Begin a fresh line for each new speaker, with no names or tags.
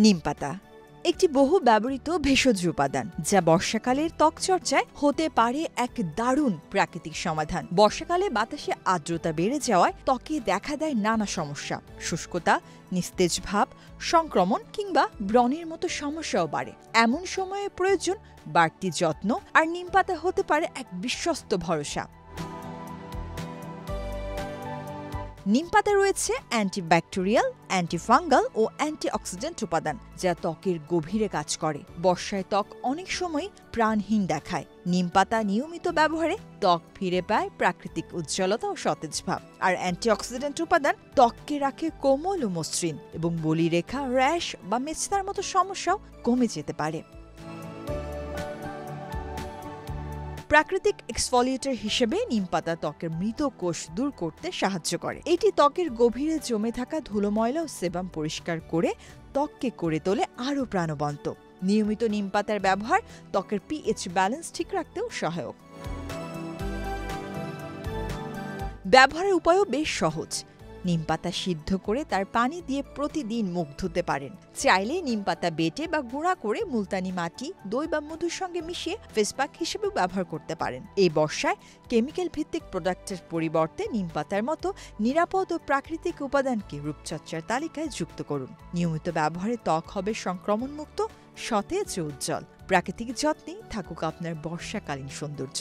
নিমপাতা একটি বহু ব্যবহৃত ভেষজ উপাদান যা বর্ষাকালের ত্বকচর্চায় হতে পারে এক দারুণ প্রাকৃতিক সমাধান। বর্ষাকালে বাতাসে আর্দ্রতা বেড়ে যাওয়ায় ত্বকে দেখা দেয় নানা সমস্যা, শুষ্কতা, নিস্তেজ ভাব, সংক্রমণ কিংবা ব্রণের মতো সমস্যাও বাড়ে। এমন সময়ে প্রয়োজন বাড়তি যত্ন, আর নিমপাতা হতে পারে এক বিশ্বস্ত ভরসা। নিমপাতা রয়েছে অ্যান্টিব্যাকটেরিয়াল, অ্যান্টিফাঙ্গাল ও অ্যান্টিঅক্সিডেন্ট উপাদান যা ত্বকের গভীরে কাজ করে। বর্ষায় ত্বক অনেক সময় প্রাণহীন দেখায়। নিমপাতা নিয়মিত ব্যবহারে ত্বক ফিরে পায় প্রাকৃতিক উজ্জ্বলতা ও সতেজ ভাব। আর অ্যান্টিঅক্সিডেন্ট উপাদান ত্বককে রাখে কোমল ও মসৃণ, এবং বলিরেখা, র্যাশ বা মেচেদার মতো সমস্যাও কমে যেতে পারে। প্রাকৃতিক এক্সফলিয়েটর হিসেবে নিমপাতা ত্বকের মৃত কোষ দূর করতে সাহায্য করে। এটি ত্বকের গভীরে জমে থাকা ধুলো, ময়লা ও সেবাম পরিষ্কার করে ত্বককে করে তোলে আরও প্রাণবন্ত। নিয়মিত নিমপাতার ব্যবহার ত্বকের পিএইচ ব্যালেন্স ঠিক রাখতেও সহায়ক। ব্যবহারের উপায়ও বেশ সহজ। নিমপাতা সিদ্ধ করে তার পানি দিয়ে প্রতিদিন মুখ ধুতে পারেন। চাইলে নিমপাতা বেটে বা গুঁড়া করে মুলতানি মাটি, দই বা মধুর সঙ্গে মিশিয়ে ফেস প্যাক হিসেবেও ব্যবহার করতে পারেন। এই বর্ষায় কেমিক্যাল ভিত্তিক প্রোডাক্টের পরিবর্তে নিমপাতার মতো নিরাপদ ও প্রাকৃতিক উপাদানকে রূপচর্চার তালিকায় যুক্ত করুন। নিয়মিত ব্যবহারে ত্বক হবে সংক্রমণমুক্ত, সতেজ ও উজ্জ্বল। প্রাকৃতিক যত্নেই থাকুক আপনার বর্ষাকালীন সৌন্দর্য।